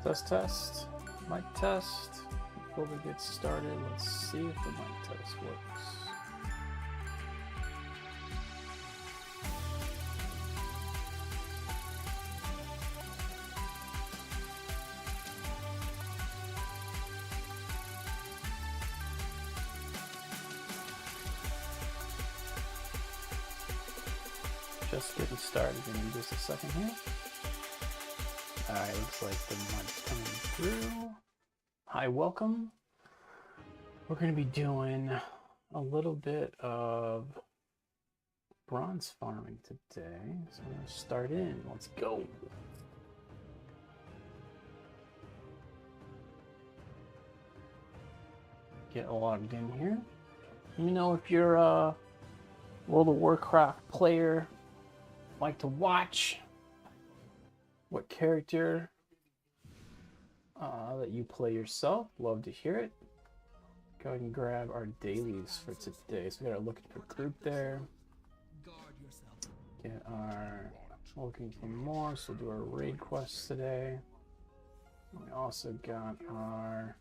Test, test. Mic test. Before we get started, let's see if the mic test works. Just getting started. Give me just a second here. Alright, looks like the mic's coming through. Hi, welcome. We're going to be doing a little bit of bronze farming today. So I'm going to start in. Let's go. Get logged in here. Let me know if you're a World of Warcraft player, like to watch, what character that you play yourself. Love to hear it. Go ahead and grab our dailies for today. So we got our looking for group there. Get our looking for more. So we'll do our raid quests today. We also got our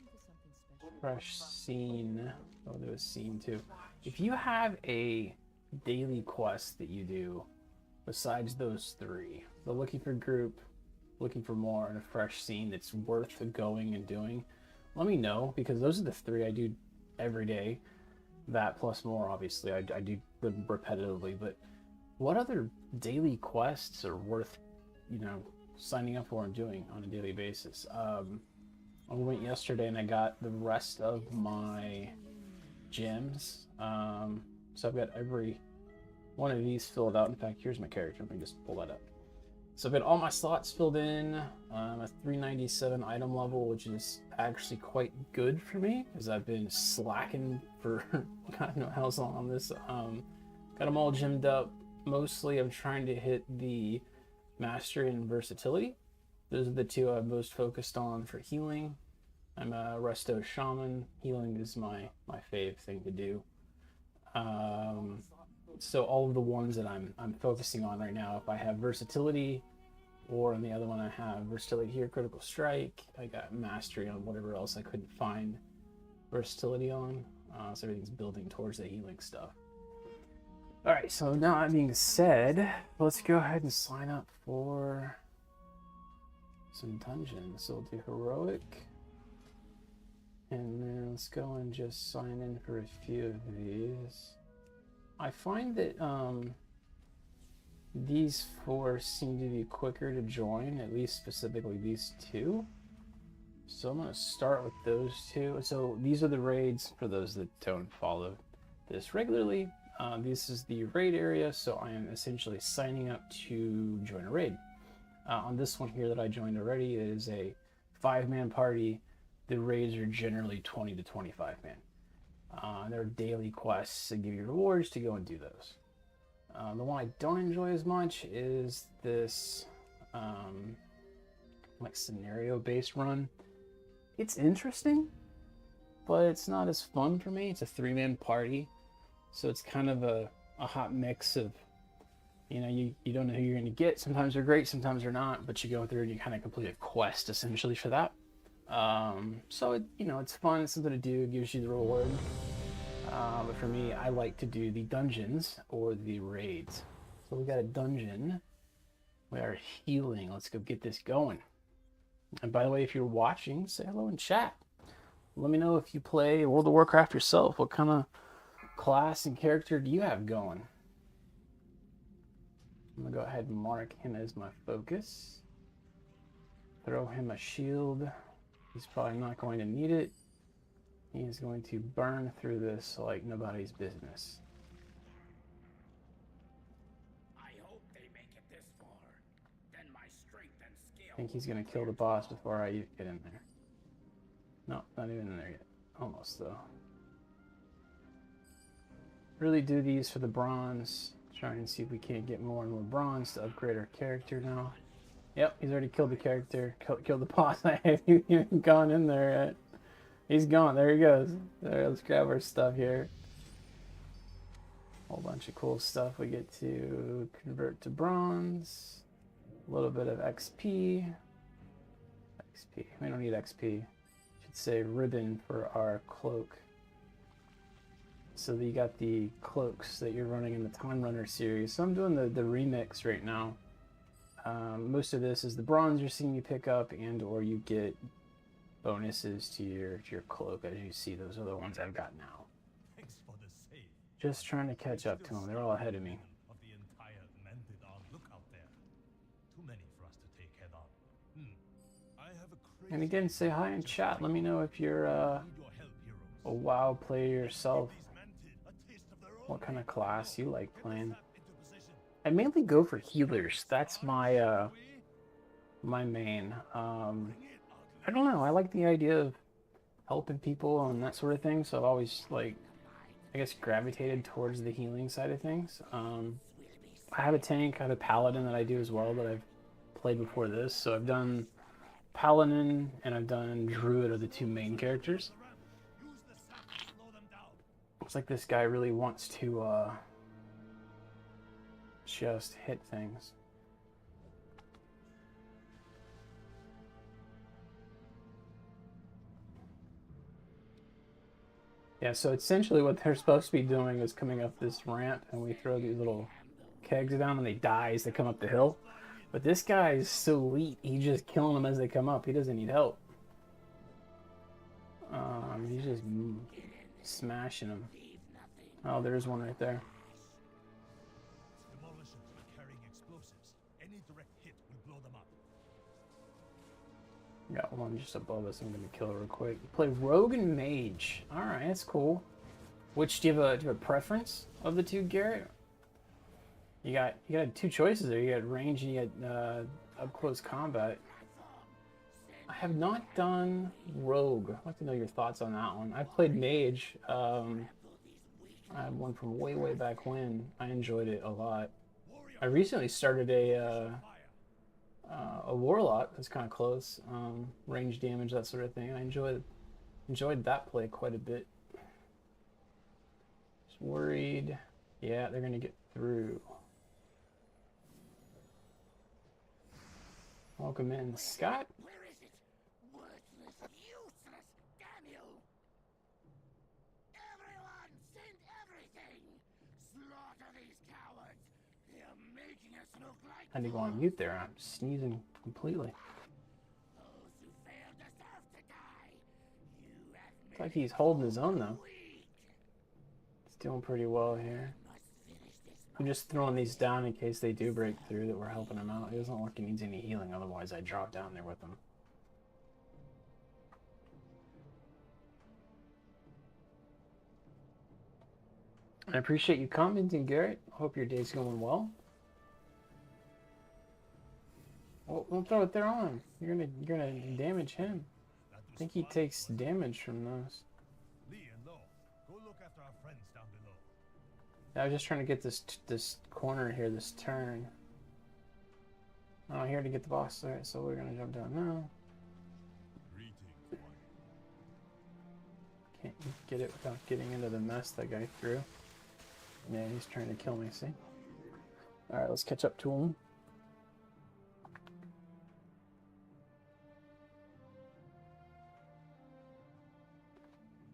fresh scene. We'll do a scene too. If you have a daily quest that you do besides those three, the looking for group, looking for more, and a fresh scene that's worth going and doing, let me know, because those are the three I do every day. That plus more, obviously, I do them repetitively. But what other daily quests are worth, signing up for and doing on a daily basis? I went yesterday and I got the rest of my gems. So I've got every one of these filled out. In fact, here's my character. Let me just pull that up. So I've got all my slots filled in. I'm a 397 item level, which is actually quite good for me because I've been slacking for God knows how long on this. Got them all gemmed up. Mostly I'm trying to hit the mastery and versatility. Those are the two I'm most focused on for healing. I'm a resto shaman. Healing is my fave thing to do. So all of the ones that I'm focusing on right now, if I have versatility, or on the other one I have versatility here, critical strike, I got mastery on whatever else I couldn't find versatility on. So everything's building towards the healing stuff. All right, so now that being said, let's go ahead and sign up for some dungeons. So we'll do heroic, and then let's go and just sign in for a few of these. I find that these four seem to be quicker to join, at least specifically these two. So I'm going to start with those two. So these are the raids for those that don't follow this regularly. This is the raid area, so I am essentially signing up to join a raid. On this one here that I joined already, it is a 5-man party. The raids are generally 20 to 25 man. There are daily quests that give you rewards to go and do those. The one I don't enjoy as much is this like scenario-based run. It's interesting, but it's not as fun for me. It's a 3-man party, so it's kind of a hot mix of, you don't know who you're going to get. Sometimes they're great, sometimes they're not, but you go through and you kind of complete a quest essentially for that. So it's fun, it's something to do, it gives you the reward. But for me, I like to do the dungeons or the raids. So we got a dungeon. We are healing. Let's go get this going. And by the way, if you're watching, say hello in chat. Let me know if you play World of Warcraft yourself. What kind of class and character do you have going? I'm gonna go ahead and mark him as my focus. Throw him a shield. He's probably not going to need it. He is going to burn through this like nobody's business. I hope they make it this far. Then my strength and skill. I think he's going to kill the boss before I get in there. No, not even in there yet. Almost, though. Really do these for the bronze. Try and see if we can't get more and more bronze to upgrade our character now. Yep, he's already killed the character. Killed the boss. I haven't even gone in there yet. He's gone. There he goes. There, let's grab our stuff here. Whole bunch of cool stuff we get to convert to bronze. A little bit of XP. XP. We don't need XP. Should say ribbon for our cloak. So you got the cloaks that you're running in the Time Runner series. So I'm doing the remix right now. Most of this is the bronze you're seeing me pick up, and or you get bonuses to your cloak. As you see, those are the ones I've got now. Thanks for the save. Just trying to catch up to them. They're all ahead of me. Of the entire mended arm lookout there. Too many for us to take head on. I have a crazy And again, say hi in chat. Let me know if you're need your help, heroes. a WoW player yourself. These mended a taste of their own What kind of way. class you like playing? Snap into position. I mainly go for healers. That's my my main. I don't know. I like the idea of helping people and that sort of thing. So I've always like, I guess, gravitated towards the healing side of things. I have a tank. I have a paladin that I do as well that I've played before this. So I've done paladin and I've done druid are the two main characters. Use the sap to slow them down. Looks like this guy really wants to just hit things. Yeah, so essentially what they're supposed to be doing is coming up this ramp, and we throw these little kegs down and they die as they come up the hill. But this guy is so elite, he's just killing them as they come up. He doesn't need help. He's just smashing them. Oh, there's one right there. Demolitions are carrying explosives. Any direct hit will blow them up. Got one just above us. I'm gonna kill it real quick. Play rogue and mage. All right, that's cool. Which do you have a preference of the two, Garrett? You got two choices there. You got range and you got up close combat. I have not done rogue. I'd like to know your thoughts on that one. I've played mage. I had one from way back when. I enjoyed it a lot. I recently started a warlock. That's kind of close. Range damage, that sort of thing. I enjoyed that play quite a bit. Just worried. Yeah, they're gonna get through. Welcome in, Scott. Where is it? Worthless, useless, damn you! Everyone, send everything! Slaughter these cowards! They're making us look like I had to go on mute there. I'm sneezing completely. those who fail deserve to die. You have Looks like he's holding his own though. weak. He's doing pretty well here. Must finish this. I'm just throwing these down in case they do break through that we're helping him out. He doesn't look like he needs any healing, otherwise I'd drop down there with him. I appreciate you commenting, Garrett. Hope your day's going well. Well, don't throw it there on him. You're gonna damage him. I think he takes damage from those. Lee and Lo, go look after our friends down below. I was just trying to get this corner here, this turn. I'm here to get the boss. Alright, so we're gonna jump down now. Greetings, one. Can't get it without getting into the mess that guy threw. Yeah, he's trying to kill me, see? Alright, let's catch up to him.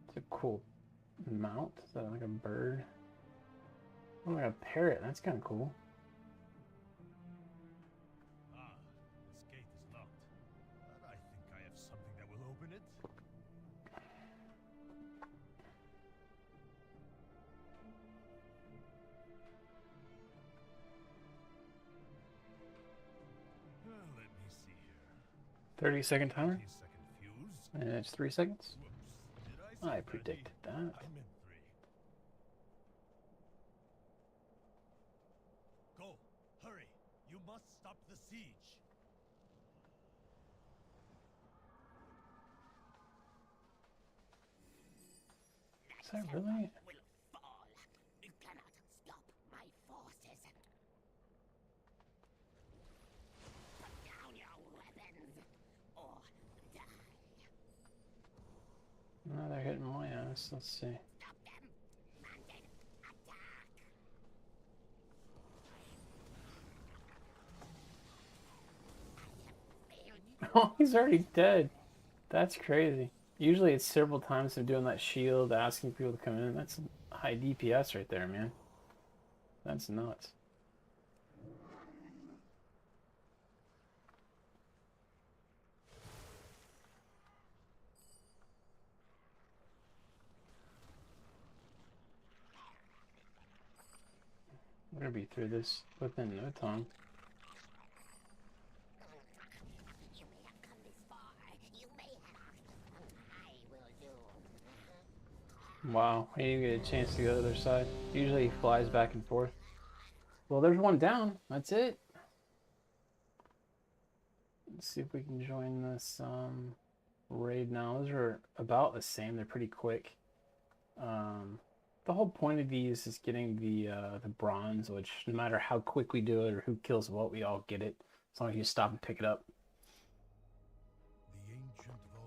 It's a cool mount. Is that like a bird? Oh, like a parrot. That's kind of cool. Ah, this gate is locked. But I think I have something that will open it. Let me see here. 30-second timer. 30-second fuse. And it's 3 seconds. Whoops. Did I I say predicted 30? that. I meant 3. Go. Hurry. You must stop the siege. Is that really? Will fall. You cannot stop my forces. Put down your weapons or die. No, they're hitting my ass. Let's see. Stop them. Mounted. Attack. I have failed you. Oh, he's already dead. That's crazy. Usually it's several times of doing that shield, asking people to come in. That's high DPS right there, man. That's nuts. We're gonna be through this within no time. You may have come this far. You may have. I will do. Wow, he didn't get a chance to go to the other side. Usually he flies back and forth. Well, there's one down. That's it. Let's see if we can join this raid now. Those are about the same. They're pretty quick. The whole point of these is getting the bronze, which no matter how quick we do it or who kills what, we all get it. As long as you stop and pick it up.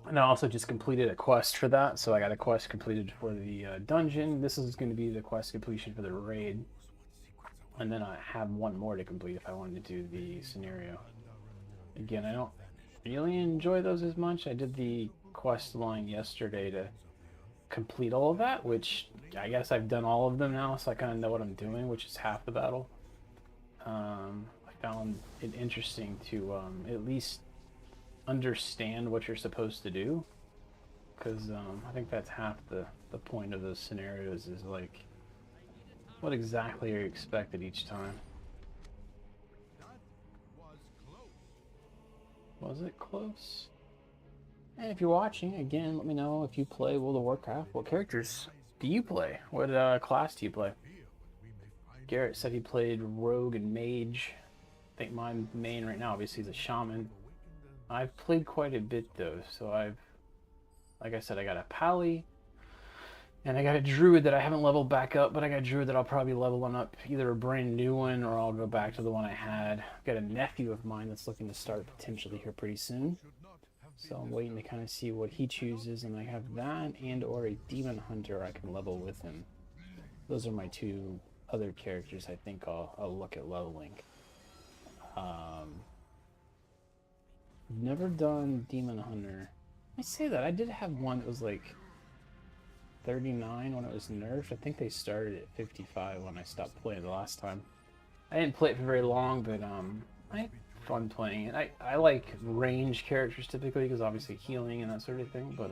And I also just completed a quest for that, so I got a quest completed for the dungeon. This is going to be the quest completion for the raid. And then I have one more to complete if I wanted to do the scenario. Again, I don't really enjoy those as much. I did the quest line yesterday to complete all of that, which I guess I've done all of them now, so I kind of know what I'm doing, which is half the battle. I found it interesting to at least understand what you're supposed to do, because I think that's half the point of those scenarios, is like what exactly are you expected each time. Was it close? And if you're watching, again, let me know if you play World of Warcraft. What characters do you play? What class do you play? Garrett said he played Rogue and Mage. I think my main right now obviously is a Shaman. I've played quite a bit though, so like I said, I got a Pally, and I got a Druid that I haven't leveled back up, but I got a Druid that I'll probably level on up, either a brand new one or I'll go back to the one I had. I've got a nephew of mine that's looking to start potentially here pretty soon. So I'm waiting to kind of see what he chooses, and I have that and or a Demon Hunter I can level with him. Those are my two other characters I think I'll look at leveling. Never done Demon Hunter. I say that, I did have one that was like 39 when it was nerfed. I think they started at 55 when I stopped playing the last time. I didn't play it for very long, but I had fun playing it. I like range characters typically because obviously healing and that sort of thing, but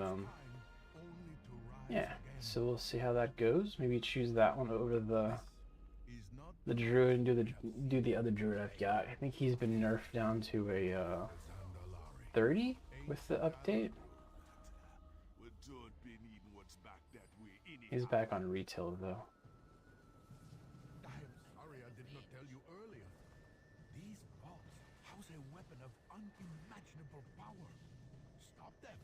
yeah, so we'll see how that goes. Maybe choose that one over the Druid and do the other Druid I've got. I think he's been nerfed down to a 30 with the update. He's back on retail though. I am sorry I did not tell you earlier. These vaults house a weapon of unimaginable power. Stop them.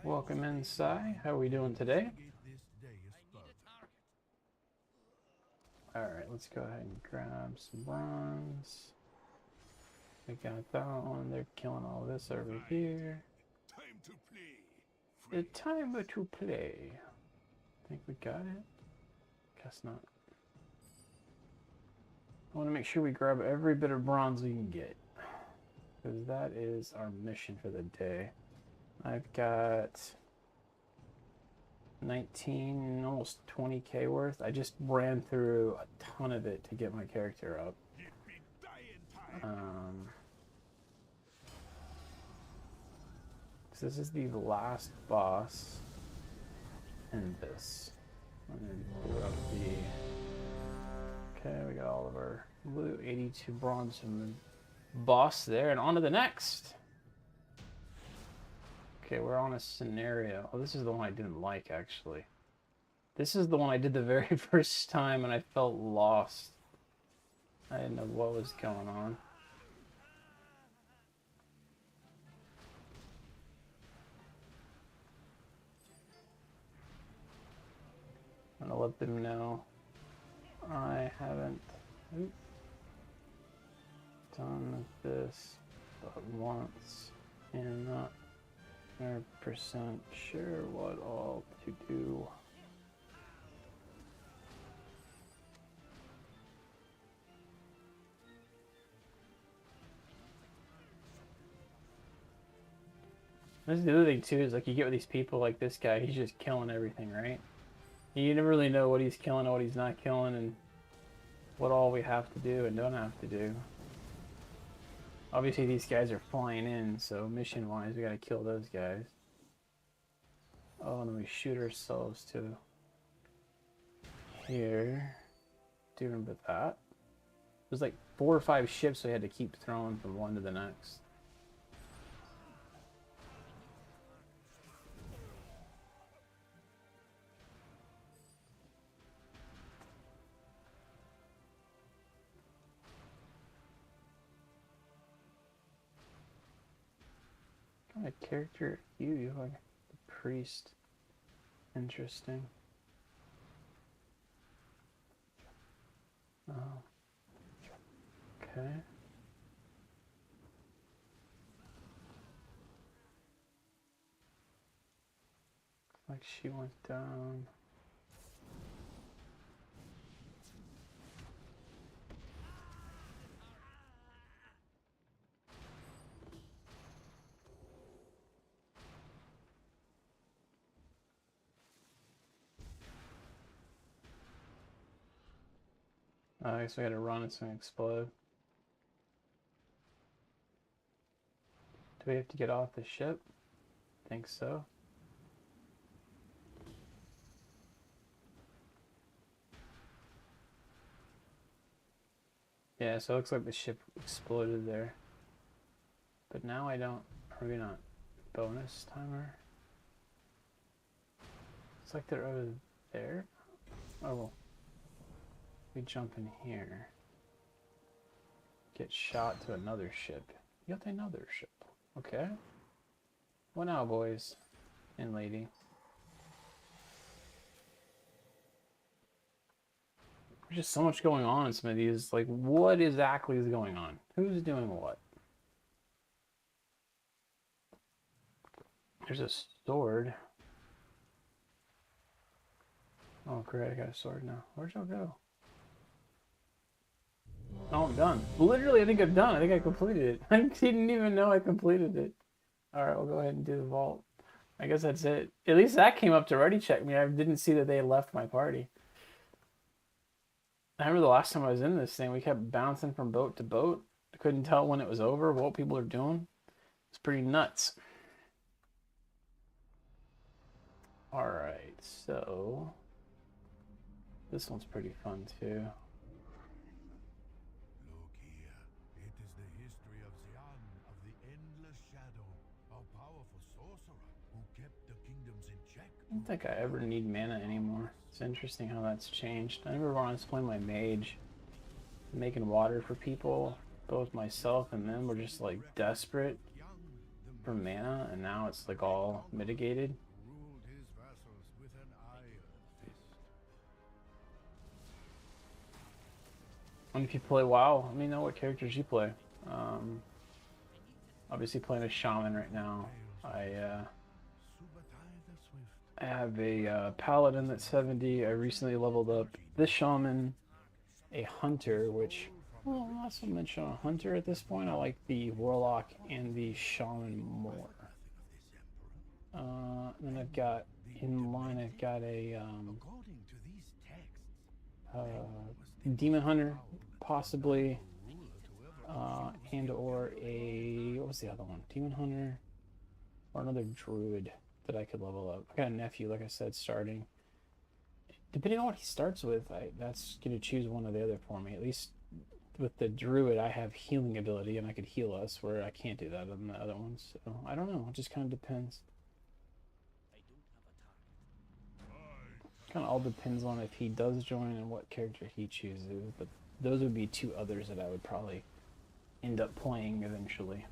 Welcome inside. How are we doing today? Alright, let's go ahead and grab some bronze. We got that one. They're killing all this over here. Time to play. The time to play. Think we got it? Guess not. I want to make sure we grab every bit of bronze we can get, because that is our mission for the day. I've got 19, almost 20k worth. I just ran through a ton of it to get my character up. So this is the last boss in this. I'm gonna do up the. Okay, we got all of our loot, 82 bronze from the boss there, and on to the next. Okay, we're on a scenario. Oh, this is the one I didn't like, actually. This is the one I did the very first time, and I felt lost. I didn't know what was going on. I'm gonna let them know I haven't done this but once and not 100% sure what all to do. That's the other thing too, is like you get with these people like this guy, he's just killing everything, right? You never really know what he's killing and what he's not killing and what all we have to do and don't have to do. Obviously these guys are flying in, so mission-wise we gotta kill those guys. Oh, and then we shoot ourselves to here. Do you remember that? There's like 4 or 5 ships we had to keep throwing from one to the next. What kind of character are you? You're like a priest. Interesting. Oh. Okay. Like she went down. I guess we gotta run, it's gonna explode. Do we have to get off the ship? Think so. Yeah, so it looks like the ship exploded there. But now I don't... Are we not? Bonus timer? It's like they're over there. Oh, well. We jump in here. Get shot to another ship. Yet another ship. Okay. What now, boys and lady? There's just so much going on in some of these. Like, what exactly is going on? Who's doing what? There's a sword. Oh, great, I got a sword now. Where'd y'all go? Oh, I'm done. Literally, I think I'm done. I think I completed it. I didn't even know I completed it. Alright, we'll go ahead and do the vault. I guess that's it. At least that came up to ready check me. I didn't see that they left my party. I remember the last time I was in this thing, we kept bouncing from boat to boat. I couldn't tell when it was over, what people are doing. It's pretty nuts. Alright, so... This one's pretty fun, too. Look here. It is the history of Xian, of the Endless Shadow, a powerful sorcerer who kept the kingdoms in check. I don't think I ever need mana anymore. It's interesting how that's changed. I remember when I was playing my mage, making water for people, both myself and them were just like desperate for mana, and now it's like all mitigated. Ruled his vassals with an iron fist. And if you play WoW, let me know what characters you play. Obviously playing a shaman right now. I have a paladin that's 70. I recently leveled up this shaman, a hunter, which, well, not so much a hunter at this point. I like the warlock and the shaman more. Then I've got, in line, I've got a demon hunter, possibly, and or a, what was the other one? Demon hunter, or another druid that I could level up. I got a nephew, like I said, starting. Depending on what he starts with, that's going to choose one or the other for me. At least with the druid, I have healing ability, and I could heal us, where I can't do that on the other ones. So, I don't know. It just kind of depends. Kind of all depends on if he does join and what character he chooses. But those would be 2 others that I would probably end up playing eventually.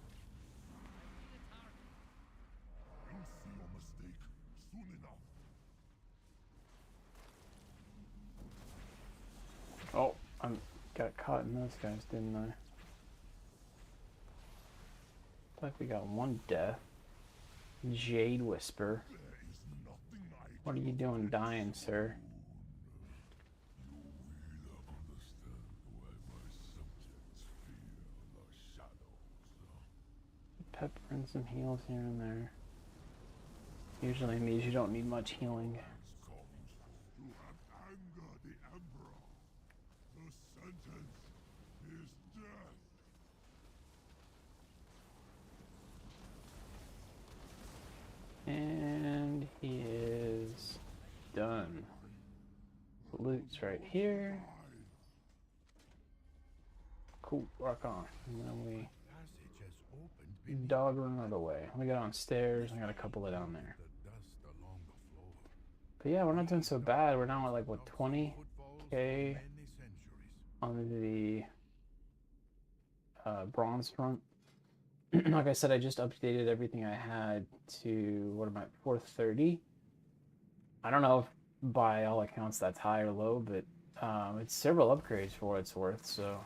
Oh, I got caught in those guys, didn't I? Looks like we got 1 death. Jade Whisper. What are you doing dying, sir? Pepper and some heals here and there. Usually means you don't need much healing. To have anger the Emperor. The sentence is death. And he is done. Loot's right here. Cool, rock on. And then we Passage has opened dog run another way. We got on stairs. I got a couple of down there. the dust along the floor. But yeah, we're not doing so bad. We're now at like what, 20k Many centuries. on the bronze front. Like I said, I just updated everything I had to, what am I, 430. I don't know if by all accounts that's high or low, but it's several upgrades for what it's worth. So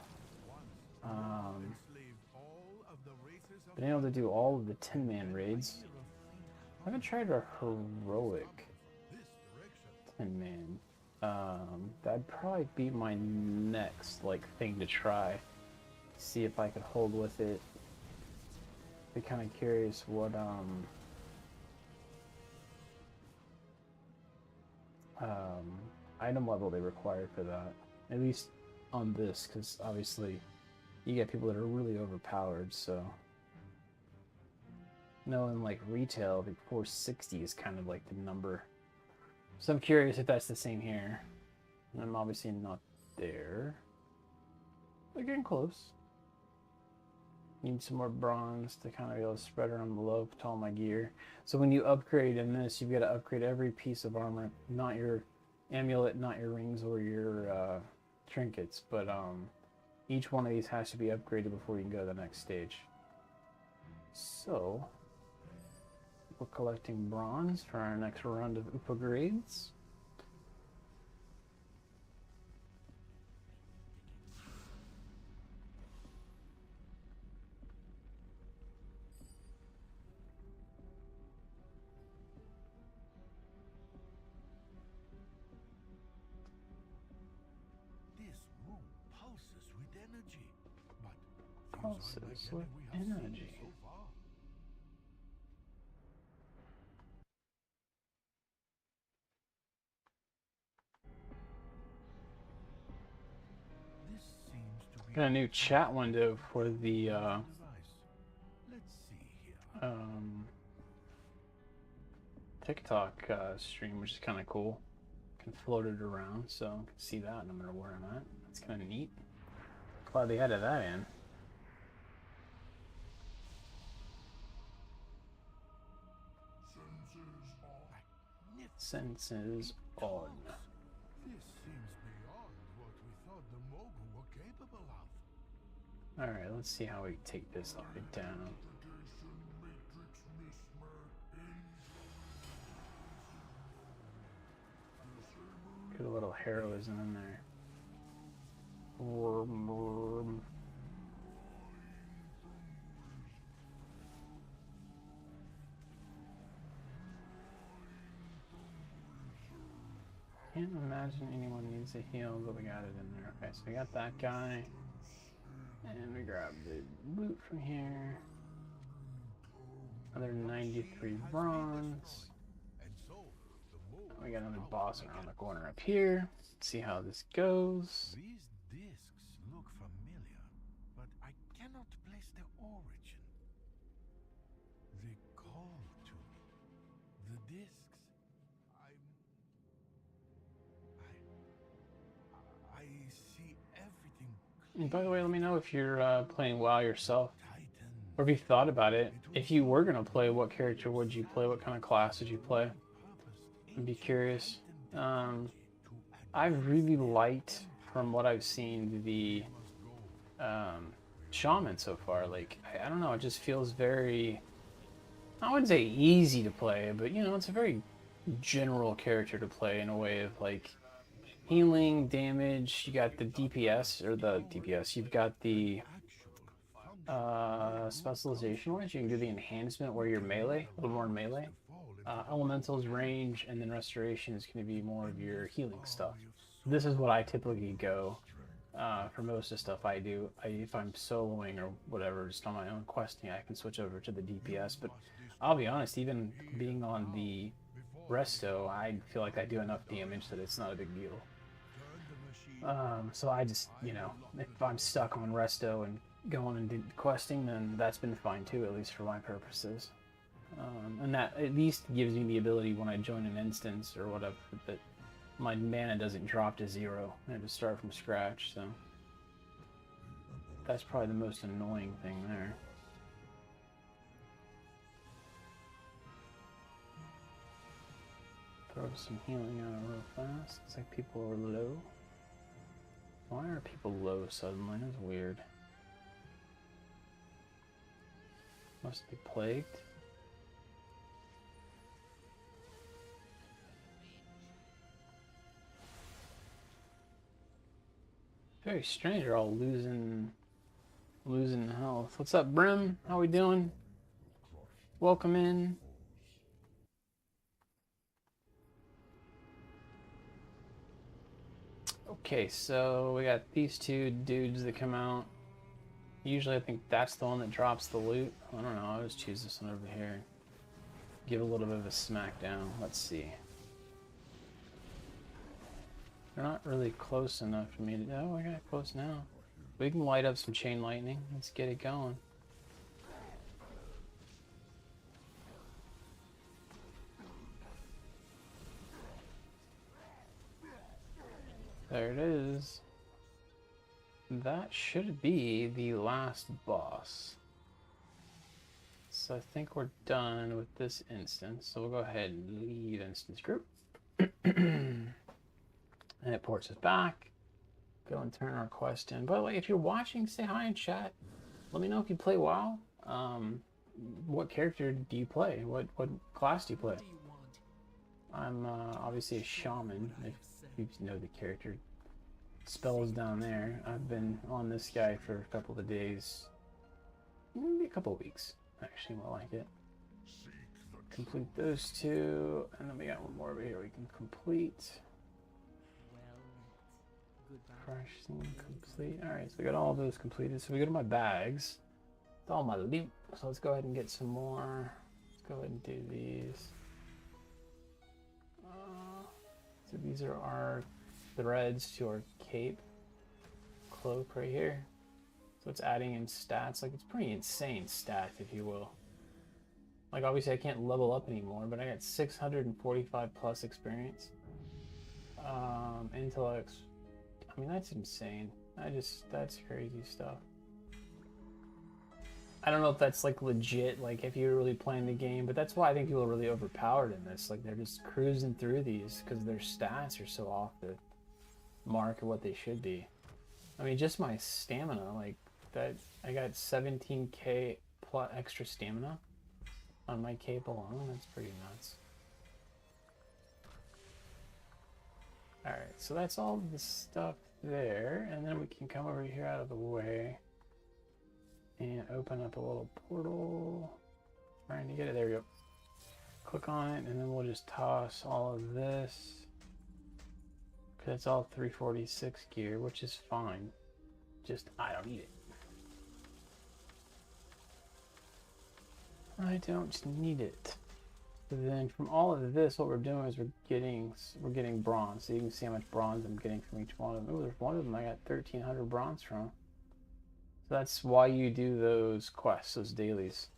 Enslaved all of the races of been able to do all of the 10-man raids. I haven't tried a heroic this direction. 10-man. That'd probably be my next like thing to try. See if I could hold with it. Be kind of curious what item level they require for that. At least on this, because obviously you get people that are really overpowered. So knowing like retail, I think 460 is kind of like the number. So I'm curious if that's the same here. I'm obviously not there. We're getting close. Need some more bronze to kind of be able to spread around the loaf to all my gear. So when you upgrade in this, you've got to upgrade every piece of armor, not your amulet, not your rings or your trinkets, but each one of these has to be upgraded before you can go to the next stage. So we're collecting bronze for our next round of upgrades. Pulses with energy. So far. This seems to be Got a new chat window for the device. Let's see here. TikTok stream, which is kind of cool. Can float it around, so I can see that no matter where I'm at. That's kind of neat. Glad they added that in. Senses on. This seems beyond what we thought the Mogu were capable of. Alright, let's see how we take this right down. Get a little heroism in there. Can't imagine anyone needs a heal, but we got it in there. Okay, so we got that guy. And we grab the loot from here. Another 93 bronze. And so, the Mogu We got another boss around the corner up here. Let's see how this goes. These discs look familiar, but I cannot place their origin. They call to me. The discs. I see everything. And by the way, let me know if you're playing WoW yourself, Titan. or if you thought about it. If you were gonna play, what character would you play? What kind of class would you play? I'd be curious. I've really liked, from what I've seen, the shaman so far. Like, I don't know, it just feels very, I wouldn't say easy to play, but you know, it's a very general character to play in a way of like healing, damage. You got the DPS, or the DPS, you've got the specialization wise, you can do the enhancement where you're melee, a little more melee. Elementals, range, and then restoration is going to be more of your healing stuff. This is what I typically go for most of the stuff I do. If I'm soloing or whatever, just on my own questing, I can switch over to the DPS. But I'll be honest, even being on the resto, I feel like I do enough damage that it's not a big deal. So I just, you know, if I'm stuck on resto and going and questing, then that's been fine too, at least for my purposes. And that at least gives me the ability when I join an instance or whatever that my mana doesn't drop to 0. I have to start from scratch, so that's probably the most annoying thing there. Throw some healing out real fast. Looks like people are low. Why are people low suddenly? That's weird. Must be plagued. Very strange, they're all losing health. What's up, Brim? How we doing? Welcome in. Okay, so we got these two dudes that come out. Usually I think that's the one that drops the loot. I don't know, I'll just choose this one over here. Give a little bit of a smackdown. Let's see. They're not really close enough for me to... Oh, I got close now. We can light up some chain lightning. Let's get it going. There it is. That should be the last boss. So I think we're done with this instance. So we'll go ahead and leave instance group. And it ports us back. Go and turn our quest in. By the way, if you're watching, say hi in chat. Let me know if you play WoW. What character do you play? What class do you play? I'm obviously a shaman, if you know the character. Spells down there. I've been on this guy for a couple of days. Maybe a couple of weeks, actually, more like it. Complete those two, and then we got one more over here we can complete. Fresh scene complete. Alright, so we got all those completed. So we go to my bags. It's all my loot. So let's go ahead and get some more. Let's go ahead and do these. So these are our threads to our cape cloak right here. So it's adding in stats. Like, it's pretty insane stats, if you will. Like, obviously I can't level up anymore, but I got 645 plus experience. Intellects. I mean, that's insane. That's crazy stuff. I don't know if that's like legit, like if you're really playing the game, but that's why I think people are really overpowered in this. Like, they're just cruising through these because their stats are so off the mark of what they should be. I mean, just my stamina, like that, I got 17k plus extra stamina on my cape alone. That's pretty nuts. Alright, so that's all the stuff there, and then we can come over here out of the way and open up a little portal. Trying to get it. There we go. Click on it, and then we'll just toss all of this, because it's all 346 gear, which is fine. Just, I don't need it. I don't need it. So then from all of this, what we're doing is we're getting bronze. So you can see how much bronze I'm getting from each one of them. Oh, there's one of them I got 1,300 bronze from. So that's why you do those quests, those dailies.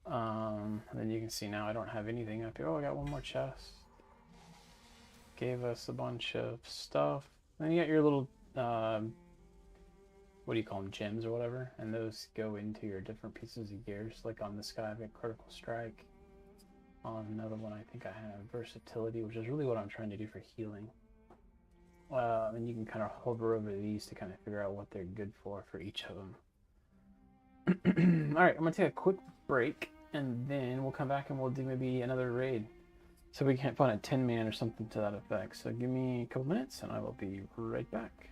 And then you can see now I don't have anything up here. Oh, I got one more chest. Gave us a bunch of stuff. And then you got your little, what do you call them, gems or whatever. And those go into your different pieces of gear. So like on this guy, I've got critical strike. On another one, I think I have versatility, which is really what I'm trying to do for healing. And you can kind of hover over these to kind of figure out what they're good for each of them. Alright, I'm going to take a quick break, and then we'll come back and we'll do maybe another raid. So we can't find a 10-man or something to that effect. So give me a couple minutes, and I will be right back.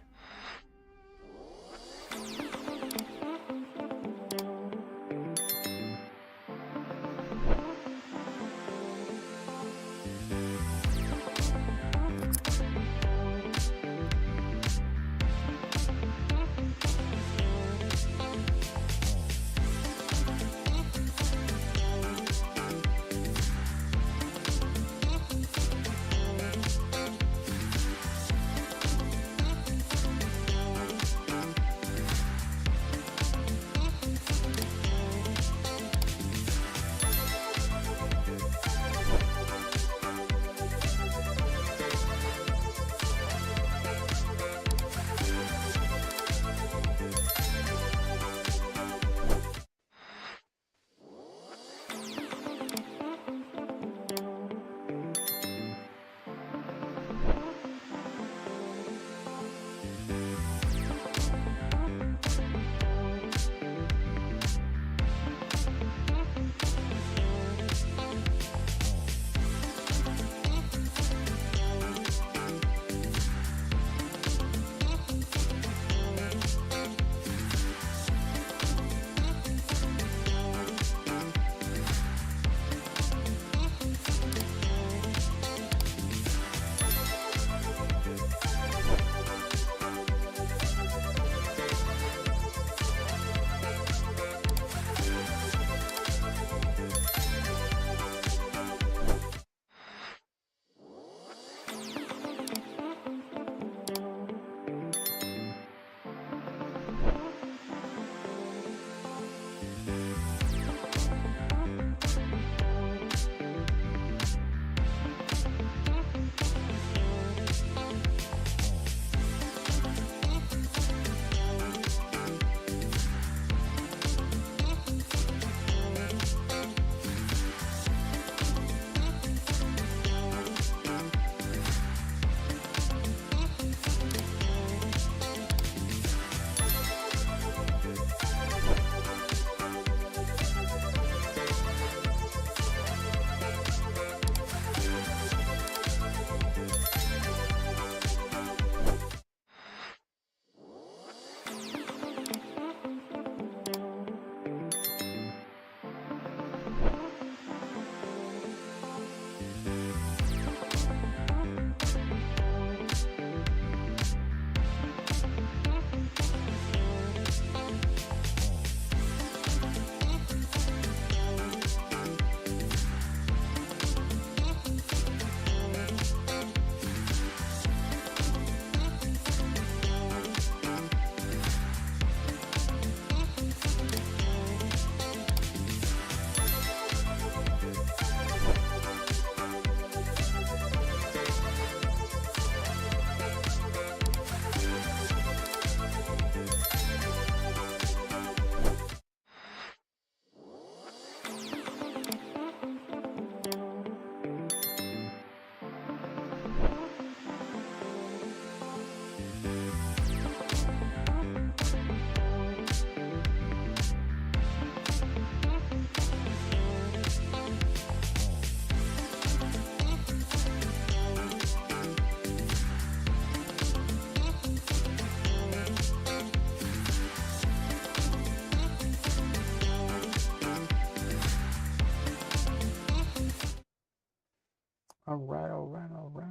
Alright, alright, alright.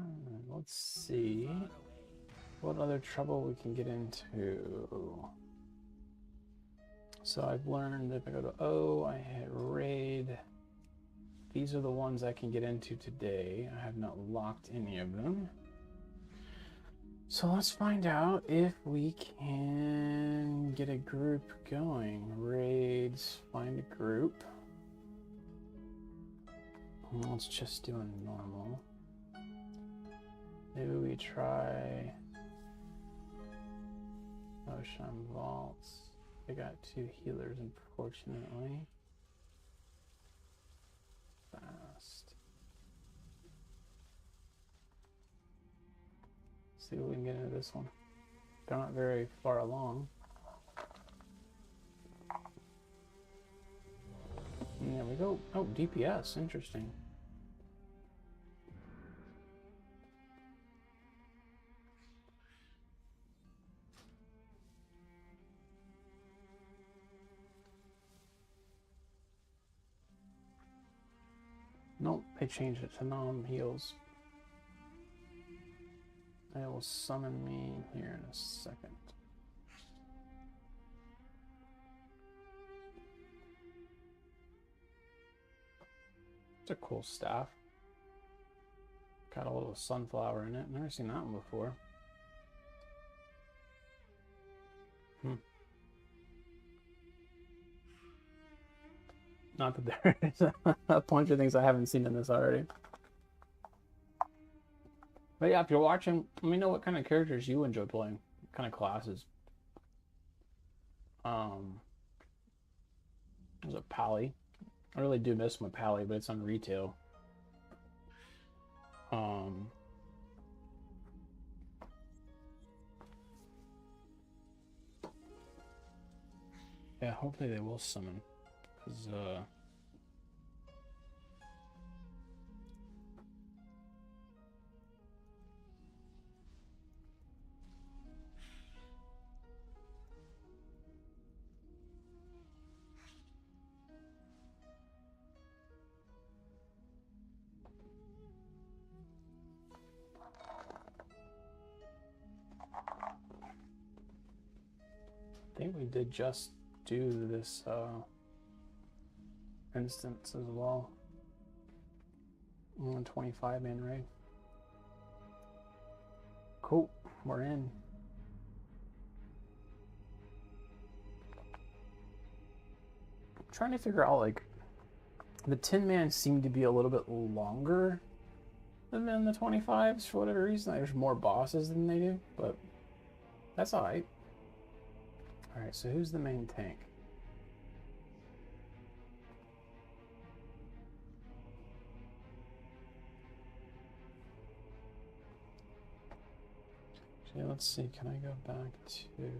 Let's see what other trouble we can get into. So I've learned if I go to O, I hit raid. These are the ones I can get into today. I have not locked any of them. So let's find out if we can get a group going. Raids, find a group. Let's just do a normal. Maybe we try Ocean Vaults. I got 2 healers, unfortunately. Fast. See what we can get into this one. They're not very far along. And there we go. Oh, DPS. Interesting. Nope, they changed it to non-heals. They will summon me here in a second. It's a cool staff. Got a little sunflower in it. Never seen that one before. Not that there is a bunch of things I haven't seen in this already. But yeah, if you're watching, let me know what kind of characters you enjoy playing. What kind of classes. There's a Pally. I really do miss my Pally, but it's on retail. Yeah, hopefully they will summon. Because, I think we did just do this, instance as well. 25 man raid. Cool, we're in. I'm trying to figure out, like, the 10 man seemed to be a little bit longer than the 25s for whatever reason. There's more bosses than they do, but that's alright. Alright, so who's the main tank? Okay, let's see, can I go back to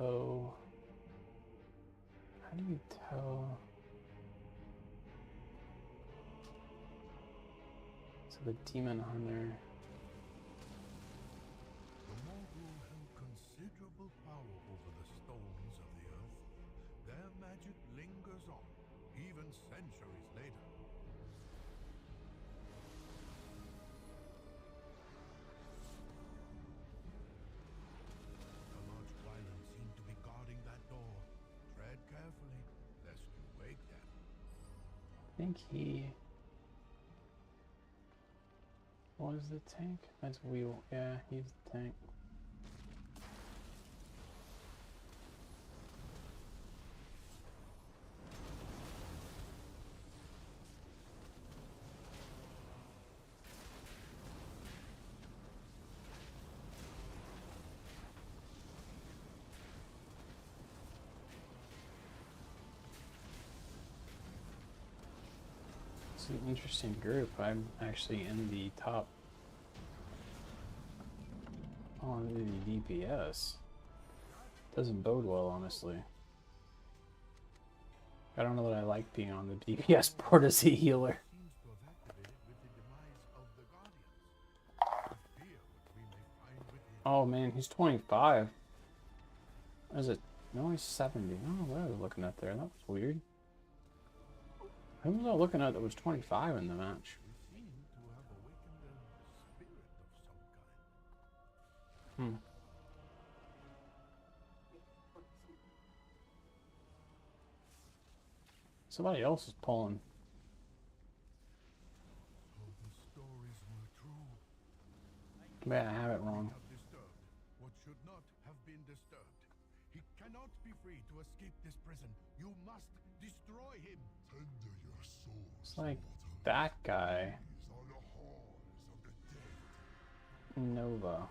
O? How do you tell? So the Demon Hunter. The Morgul held considerable power over the stones of the earth. Their magic lingers on, even centuries later. A large wyvern seemed to be guarding that door. Tread carefully, lest you wake them. I think he was the tank. That's Wheel. Yeah, he's the tank. It's an interesting group. I'm actually in the top on the DPS. Doesn't bode well, honestly. I don't know that I like being on the DPS board as a healer. Seems to have activated with the demise of the Guardians. I fear what we may find within. Oh man, he's 25. Is it? No, he's 70. I don't know what I was looking at there. That was weird. Who was I looking at that was 25 in the match? We seem Hmm. Somebody else is pulling. Oh, the stories were true. Man, I have it wrong. Have disturbed what should not have been disturbed. He cannot be free to escape this prison. You must destroy him. Tender your soul. It's like that guy, These are the halls of the dead. Nova,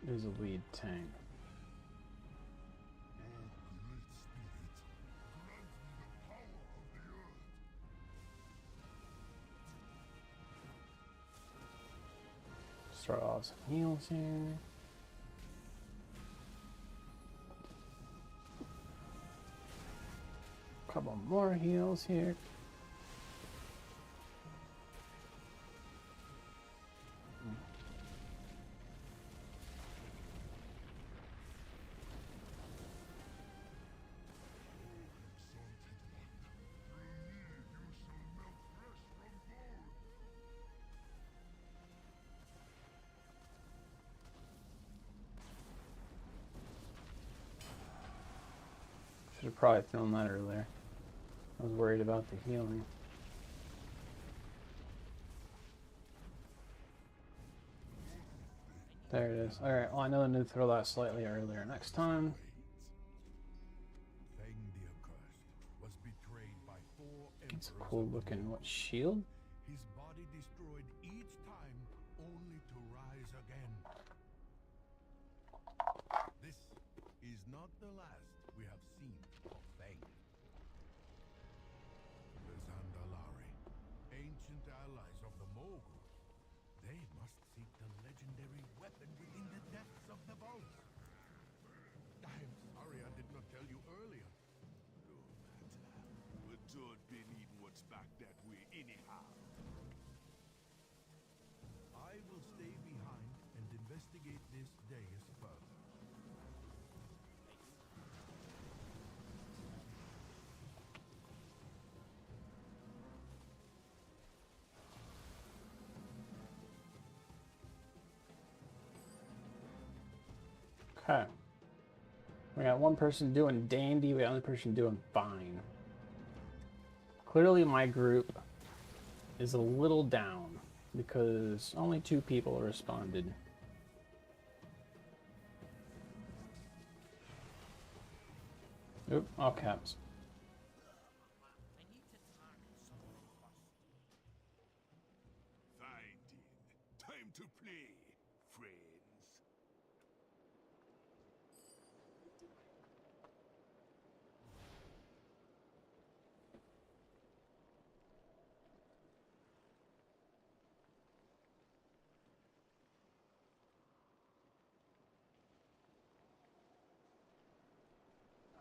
is a lead tank. Oh, great spirit, grant me the power of the earth. Start off some heals here. Couple more heals here. Should have probably thrown that earlier. I was worried about the healing. There it is. Alright, well I know I need to throw that slightly earlier next time. Feng the Accursed was betrayed by 4 It's a emperors cool of the looking, Moor. what, shield? His body destroyed each time, only to rise again. This is not the last we have seen of Feng. The Zandalari, ancient allies of the Mogul, they must seek the legendary weapon within the depths of the vault. I'm sorry I did not tell you earlier. No matter. We don't be needing what's back that way anyhow. I will stay behind and investigate this dais further. Okay. We got one person doing dandy, we got another person doing fine. Clearly my group is a little down because only 2 people responded. Oop, all caps. Fine, time to play, friends.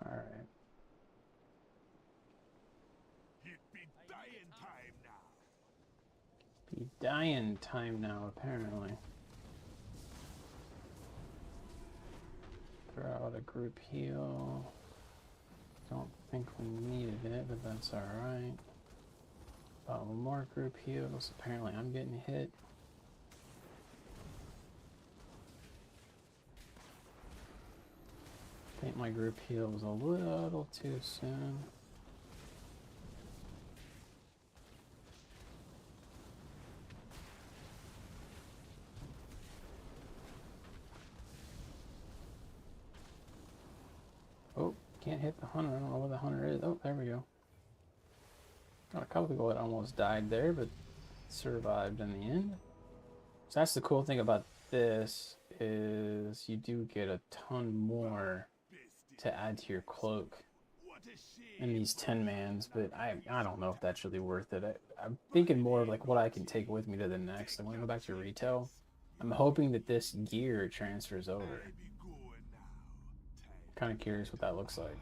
Alright. It be dying time now. Be dying time now, apparently. Throw out a group heal. Don't think we needed it, but that's alright. One more group heals. Apparently I'm getting hit. I think my group heal was a little too soon. Oh, can't hit the hunter. I don't know where the hunter is. Oh, there we go. Got a couple people that almost died there, but survived in the end. So that's the cool thing about this, is you do get a ton more to add to your cloak in these 10-mans, but I don't know if that's really worth it. I'm thinking more of like what I can take with me to the next. I want to go back to retail. I'm hoping that this gear transfers over. Kind of curious what that looks like.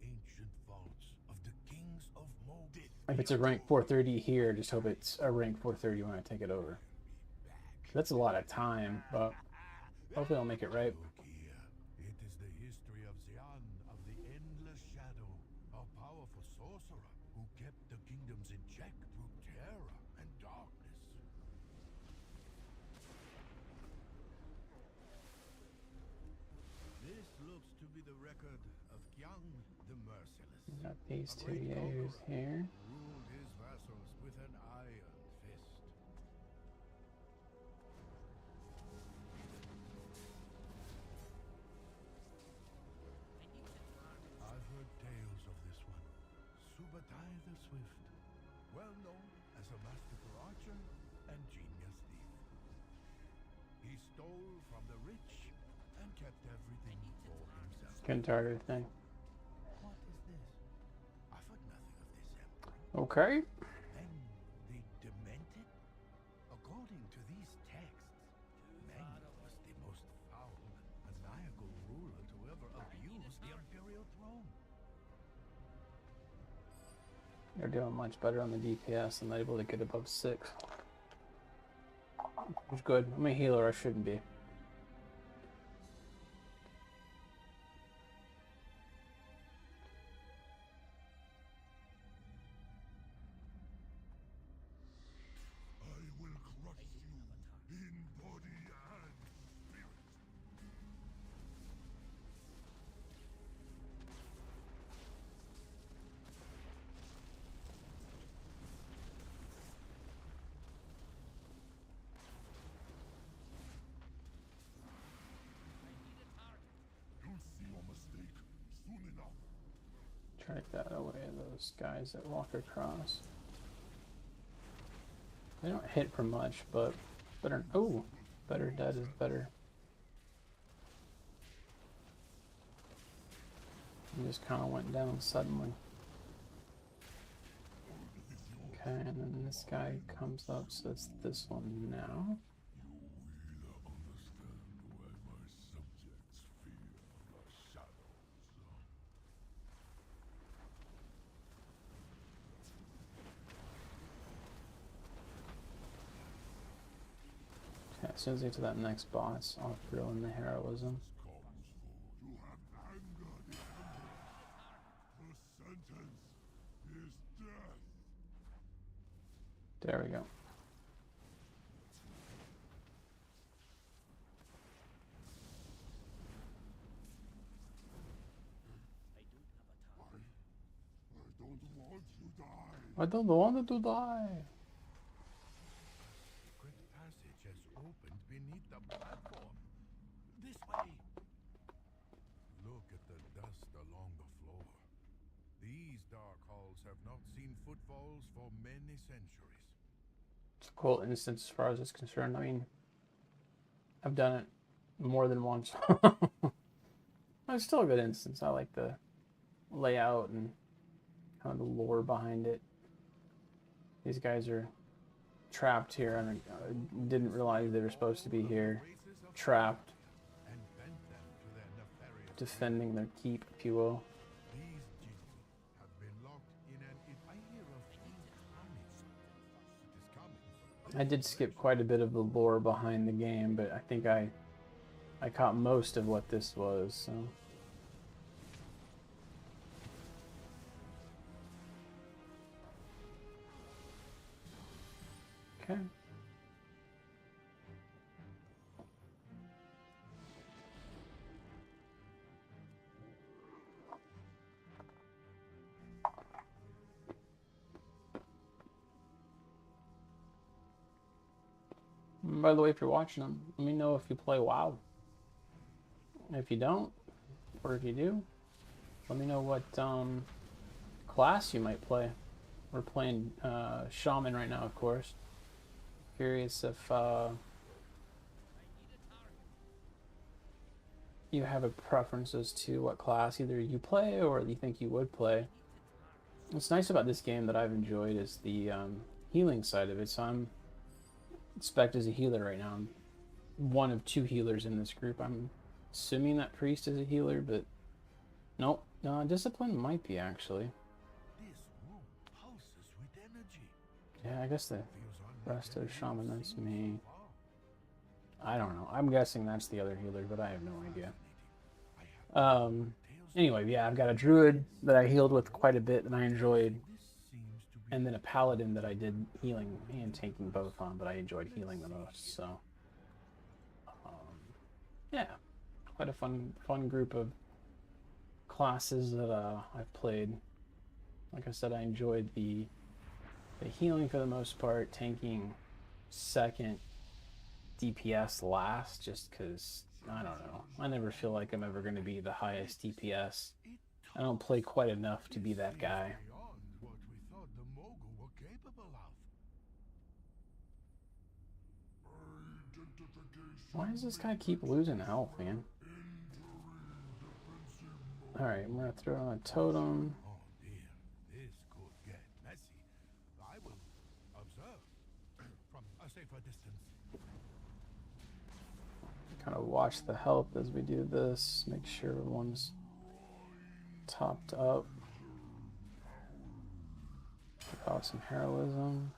The ancient vaults of the kings of Mogul. If it's a rank 430 here, just hope it's a rank 430 when I take it over. That's a lot of time, but hopefully I'll make it right. Look here. It is the history of Xian of the Endless Shadow, a powerful sorcerer who kept the kingdoms in check through terror and darkness. be the record of Kyang the Merciless. Got these A two great Yaos conqueror here. who ruled his vassals with an iron fist. I've heard tales of this one. Subutai the Swift, well known as a masterful archer and genius thief. He stole from the rich and kept everything for himself. Kintarter thing. What is this? I've heard nothing of this emperor. Okay. Then the Demented? According to these texts, Meng was the most foul, maniacal ruler to ever abuse the imperial throne. They're doing much better on the DPS and they're able to get above 6. Which is good. I'm a healer, I shouldn't be. I will crush you in body and spirit. You'll see your mistake soon enough. Track that away, those guys that walk across. They don't hit for much, but better. Oh, better dead is better. He just kind of went down suddenly. Okay, and then this guy comes up, so it's this one now. You will understand why my subjects fear the shadows. Okay, as soon as I get to that next boss, I'll throw in the heroism. You have angered the Emperor. The sentence is death. There we go. I don't want you to die. I don't want to die. Secret passage has opened beneath the platform. This way. Look at the dust along the floor. These dark halls have not seen footfalls for many centuries. It's a cool instance as far as it's concerned. I mean, I've done it more than once. It's still a good instance. I like the layout and kind of the lore behind it. These guys are trapped here, and I didn't realize they were supposed to be here, trapped, And bent them to their nefarious defending their keep, if you will. These Jinni have been locked in an I hear of carnage. It is coming. I did skip quite a bit of the lore behind the game, but I think I caught most of what this was, so. Okay. By the way, if you're watching them, let me know if you play WoW. If you don't, or if you do, let me know what class you might play. We're playing Shaman right now, of course. Curious if you have a preference as to what class either you play or you think you would play. What's nice about this game that I've enjoyed is the healing side of it. So I'm spec'd as a healer right now. I'm one of 2 healers in this group. I'm assuming that Priest is a healer, but nope. No, Discipline might be actually. This room pulses with energy. Yeah, I guess the Feels rest of the unlike Shaman, anything that's I've seen me. so far. I don't know. I'm guessing that's the other healer, but I have no idea. I have Um, anyway, yeah, I've got a druid that I healed with quite a bit and I enjoyed, this seems to be and then a paladin that I did healing and tanking both on, but I enjoyed healing the most. So, yeah, quite a fun group of classes that I've played. Like I said, I enjoyed the healing for the most part, tanking second, DPS last, just because, I don't know. I never feel like I'm ever going to be the highest DPS. I don't play quite enough to be that guy. Beyond what we thought the Mogu were capable of. Why does this guy keep losing health, man? Alright, I'm going to throw on a totem. Oh dear, this could get messy. I will observe from a safer distance. Kind of watch the health as we do this. Make sure everyone's topped up. Give out some heroism.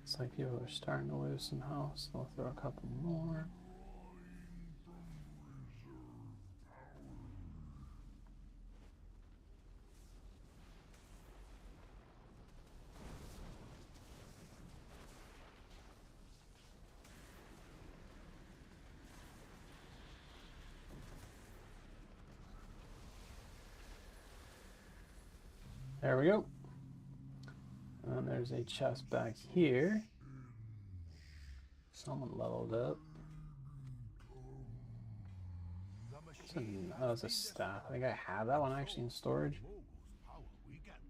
It's like people are starting to lose some health, so we'll throw a couple more. There we go. And then there's a chest back here. Someone leveled up. Oh, it's a staff. I think I have that one actually in storage.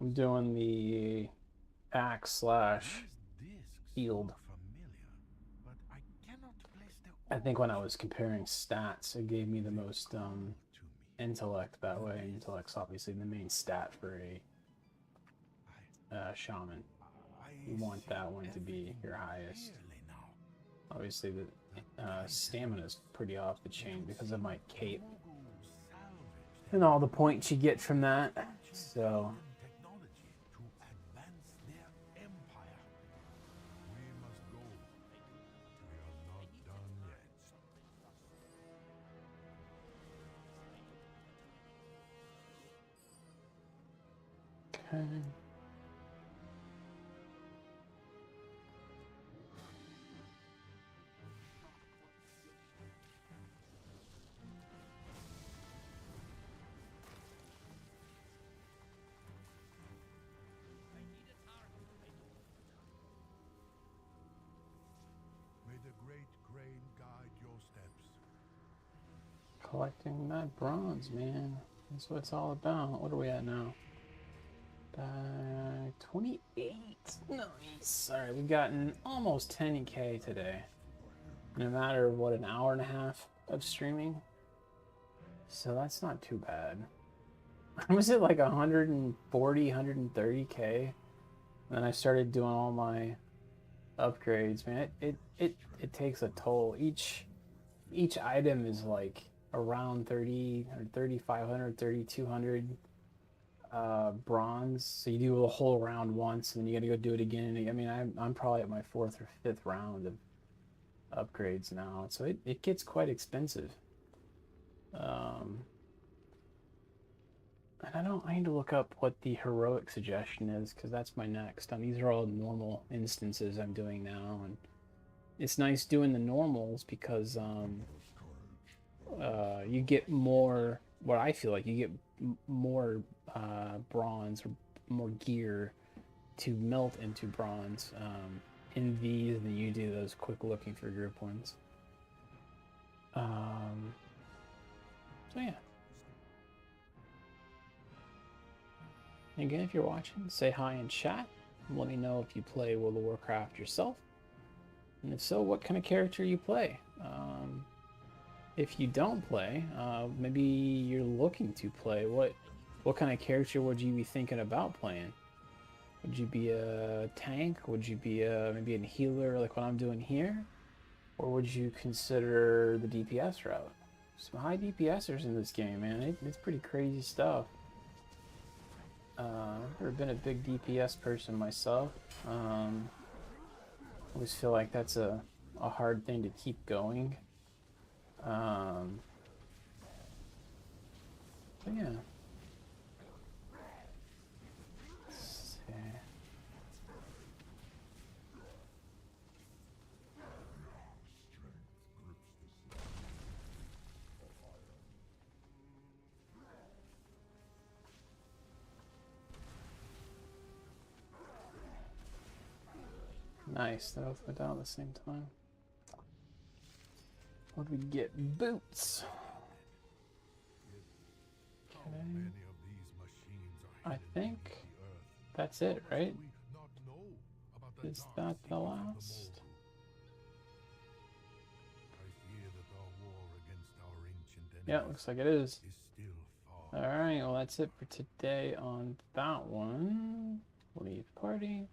I'm doing the axe slash shield. I think when I was comparing stats, it gave me the most intellect that way. Intellect's obviously the main stat for a shaman. You want that one to be your highest. Obviously, the stamina is pretty off the chain because of my cape and all the points you get from that. So, okay. Collecting that bronze, man. That's what it's all about. What are we at now? 28. Nice. Alright, we've gotten almost 10k today. In a matter of, what, an hour and a half of streaming? So that's not too bad. I was at like 140, 130k. And then I started doing all my upgrades. Man, it takes a toll. Each item is like around 30 or 3,500, 3,200 bronze. So you do a whole round once, and then you got to go do it again. I mean, I'm probably at my 4th or 5th round of upgrades now, so it gets quite expensive. And I need to look up what the heroic suggestion is, because that's my next. These are all normal instances I'm doing now, and it's nice doing the normals because you get more, what I feel like, you get more bronze or more gear to melt into bronze in these than you do those quick looking for group ones. So yeah. Again, if you're watching, say hi in chat. Let me know if you play World of Warcraft yourself. And if so, what kind of character you play. If you don't play, maybe you're looking to play. What kind of character would you be thinking about playing? Would you be a tank? Would you be maybe a healer like what I'm doing here? Or would you consider the DPS route? Some high DPSers in this game, man. It's pretty crazy stuff. I've never been a big DPS person myself. I always feel like that's a hard thing to keep going. But yeah. Let's see. Nice, they both went down at the same time. What did we get? Boots. How Okay. many of these machines are I hidden think beneath the earth? that's it, How much right? do we not know about the Is dark that the secrets of last? Mogu? I fear that our war against our ancient Yeah, enemies looks like it is. is still far. Alright, well that's it for today on that one. Leave party.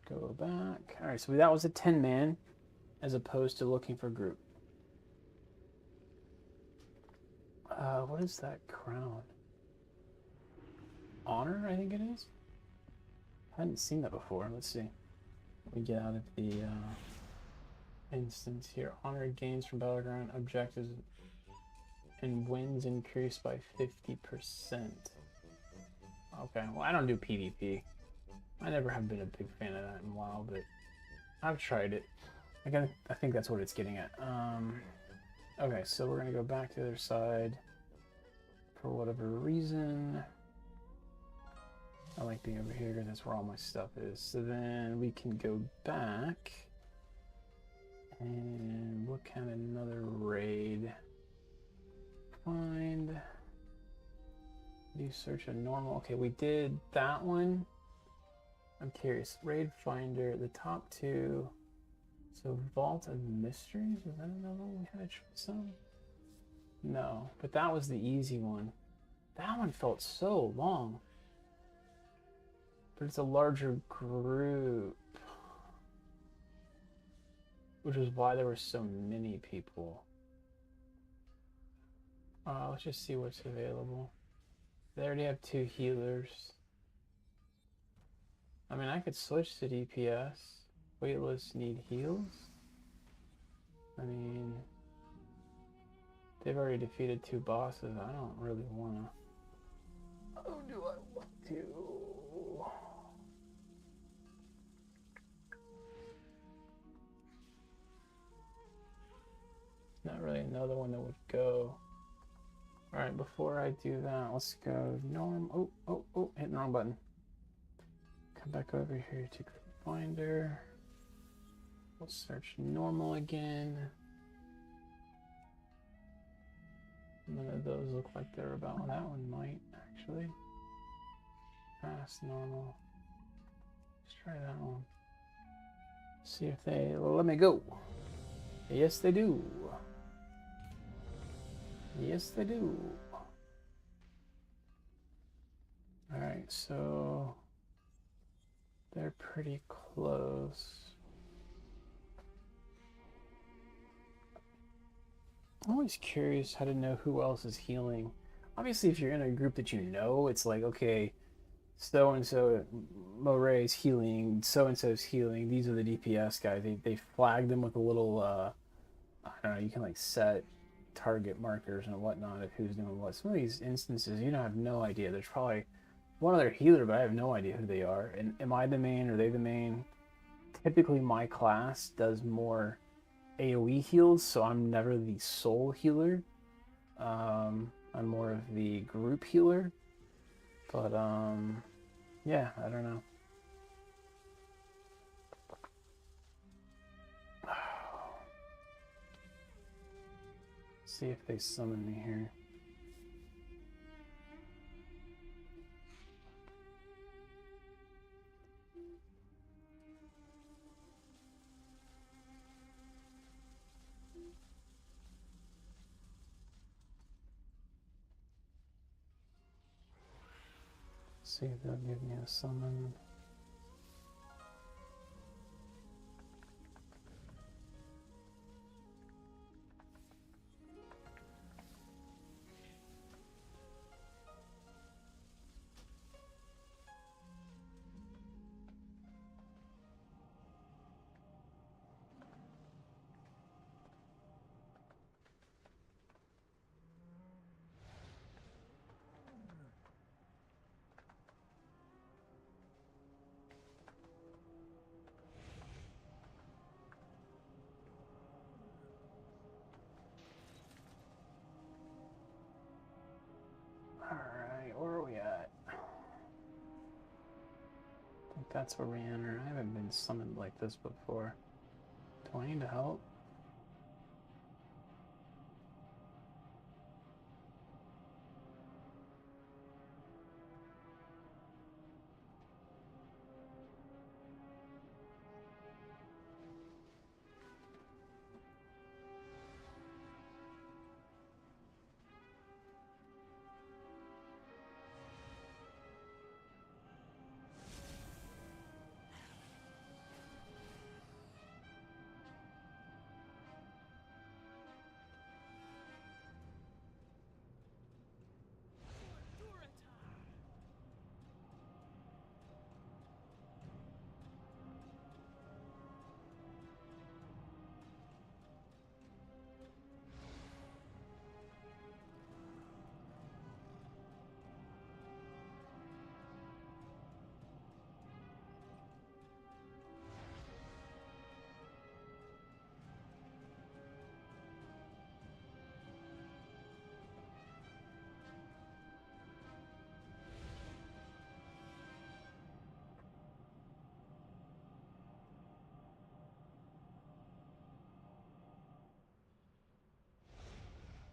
Go back. Alright, so that was a 10-man as opposed to looking for group. What is that crown? Honor, I think it is? I hadn't seen that before. Let's see. We get out of the instance here. Honor gains from battleground objectives and wins increased by 50%. Okay, well I don't do PvP. I never have been a big fan of that in WoW, but I've tried it. I think that's what it's getting at. Okay, so we're gonna go back to the other side for whatever reason. I like being over here because that's where all my stuff is. So then we can go back and look at another raid. Find. Do search a normal. Okay, we did that one. I'm curious. Raid Finder, the top two. So Vault of Mysteries, was that another one we had a choice on? No, but that was the easy one. That one felt so long. But it's a larger group. Which is why there were so many people. Let's just see what's available. They already have 2 healers. I mean, I could switch to DPS. Weightless need heals. I mean, they've already defeated 2 bosses. I don't really wanna. Oh, do I want to? Not really another one that would go. Alright, before I do that, let's go norm. Oh, hit the wrong button. Come back over here to Group Finder. We'll search normal again. None of those look like they're about. Well, that one might, actually. Fast, normal. Let's try that one. See if they let me go. Yes, they do. Yes, they do. Alright, so they're pretty close. I'm always curious how to know who else is healing. Obviously, if you're in a group that you know, it's like, okay, so-and-so, MOAR is healing, so-and-so is healing, these are the DPS guys. They flag them with a little, I don't know, you can like set target markers and whatnot of who's doing what. Some of these instances, you don't have no idea. There's probably one other healer, but I have no idea who they are. And am I the main? Are they the main? Typically, my class does more AoE heals, so I'm never the sole healer. I'm more of the group healer. But, yeah, I don't know. See if they summon me here. See if they'll give me a summon. Alright, where are we at? I think that's where we enter. I haven't been summoned like this before. Do I need to help?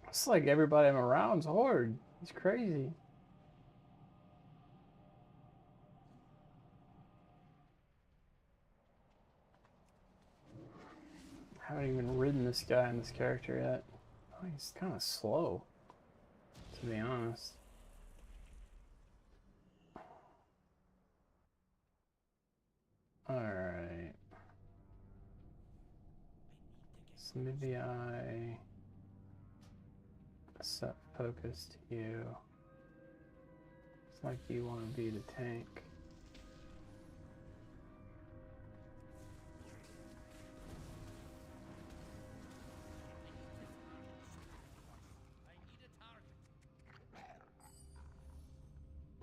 It's like everybody I'm around's horde. It's crazy. I haven't even ridden this guy and this character yet. Oh, he's kind of slow, to be honest. Alright. So maybe I set focus to you. It's like you want to be the tank.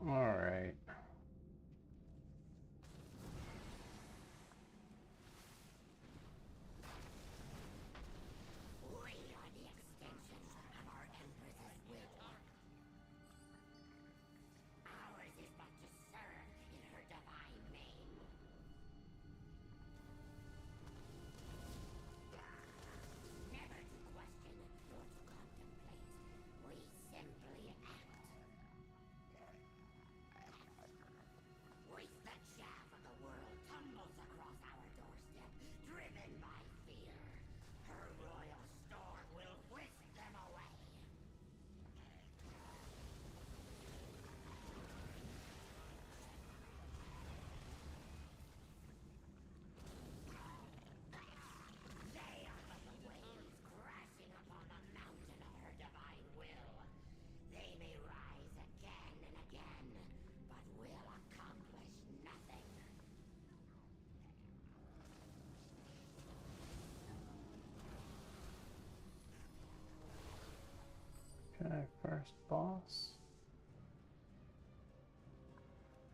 Alright. We are the extension of our Empress's will. Ours is but to serve in her divine name. Never to question nor to contemplate. We simply act. Waste the chaff of the world tumbles across our doorstep, driven by fear. Her royal storm will whisk them away. They are but the waves crashing upon the mountain of her divine will. They may rise again and again, but will accomplish nothing. Okay, first boss.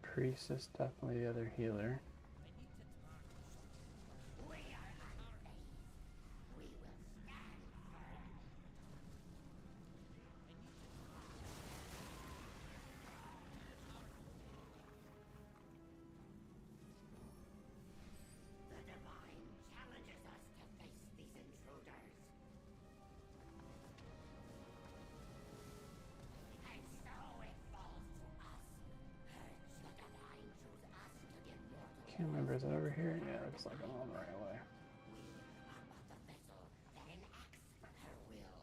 Priest is definitely the other healer. We are unfazed. We will stand firm. The divine challenges us to face these intruders. And so it falls to us. Purge the divine, choose us to give mortal. Can't remember, is it over here? Yeah, looks like I'm on the right way. We are but the vessel that enacts her will.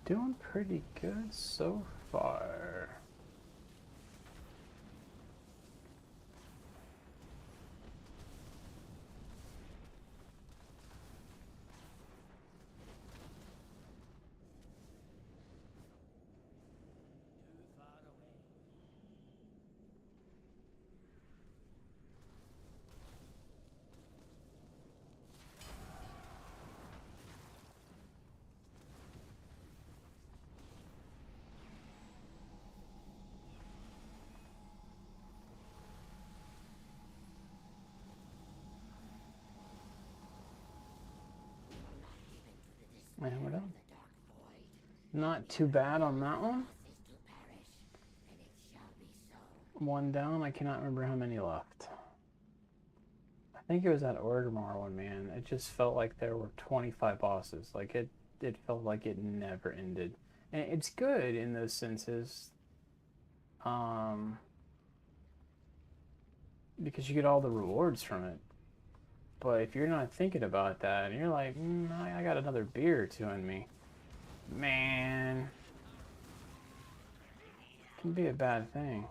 Doing pretty good so far. I hammered out. Not too bad on that one. One down. I cannot remember how many left. I think it was that Orgrimmar one, man. It just felt like there were 25 bosses. Like it felt like it never ended. And it's good in those senses. Because you get all the rewards from it. But if you're not thinking about that, and you're like, I got another beer or two in me, man, it can be a bad thing.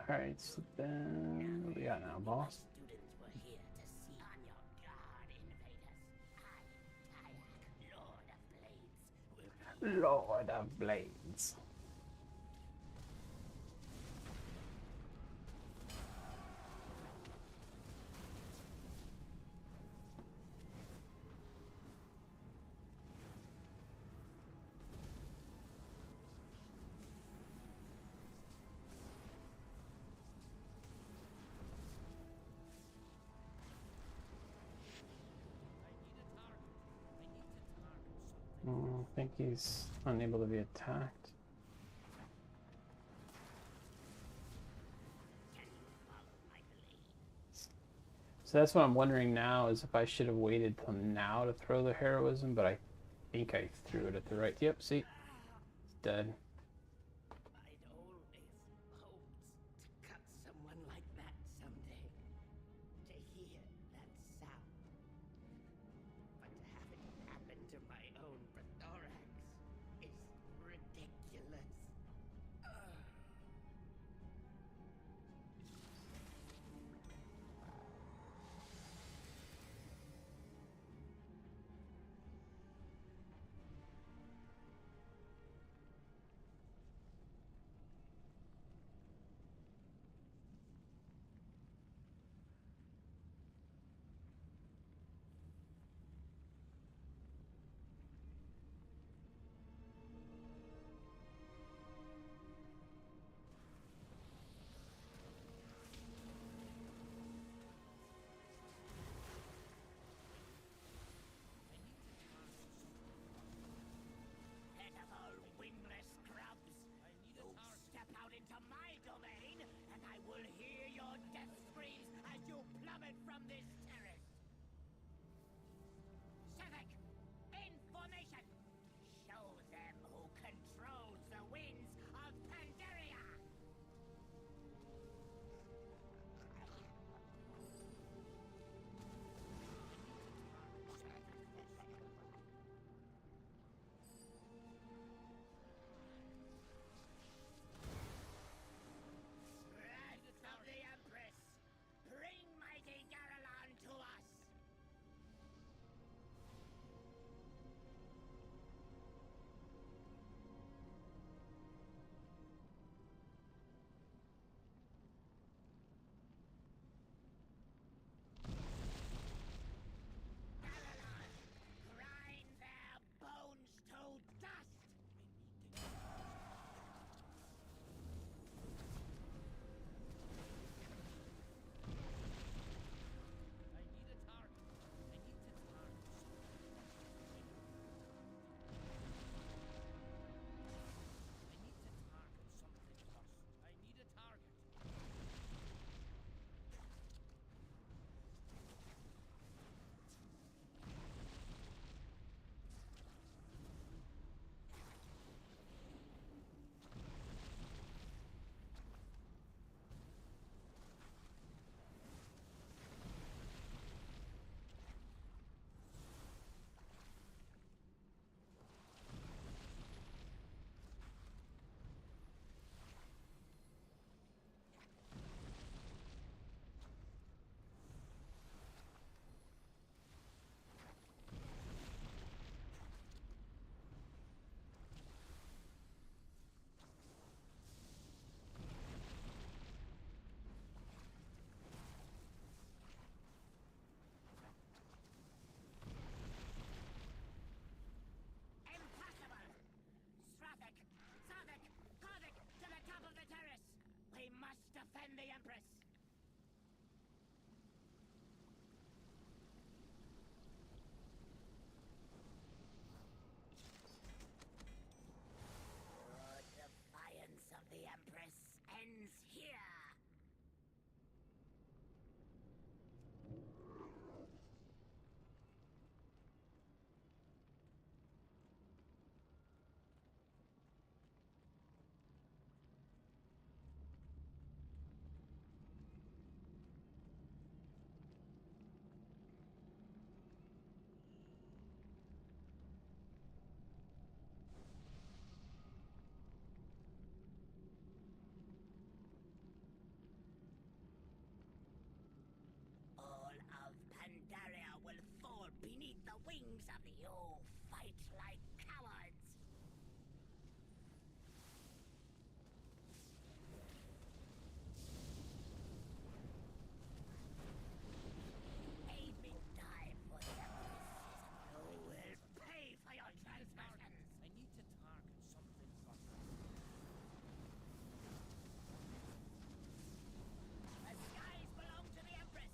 Alright, so then what do we got now, boss? Lord of Blades. I think he's unable to be attacked. So that's what I'm wondering now, is if I should have waited till now to throw the heroism, but I think I threw it at the right. Yep, see? It's dead. I'd always hoped to cut someone like that someday. To hear that sound. But to have it happen to my own Thorax is ridiculous. Into my domain, and I will hear your death screams as you plummet from this terrace. Civic, in formation. Show them who controls the winds of Pandaria. Of the Empress, bring mighty Garalon to defend the Empress! Your defiance of the Empress ends here! All of Pandaria will fall beneath the wings of you fight like cowards! Made me die for Empress. You will pay for your transgressions! I need to target something first. The skies belong to the Empress!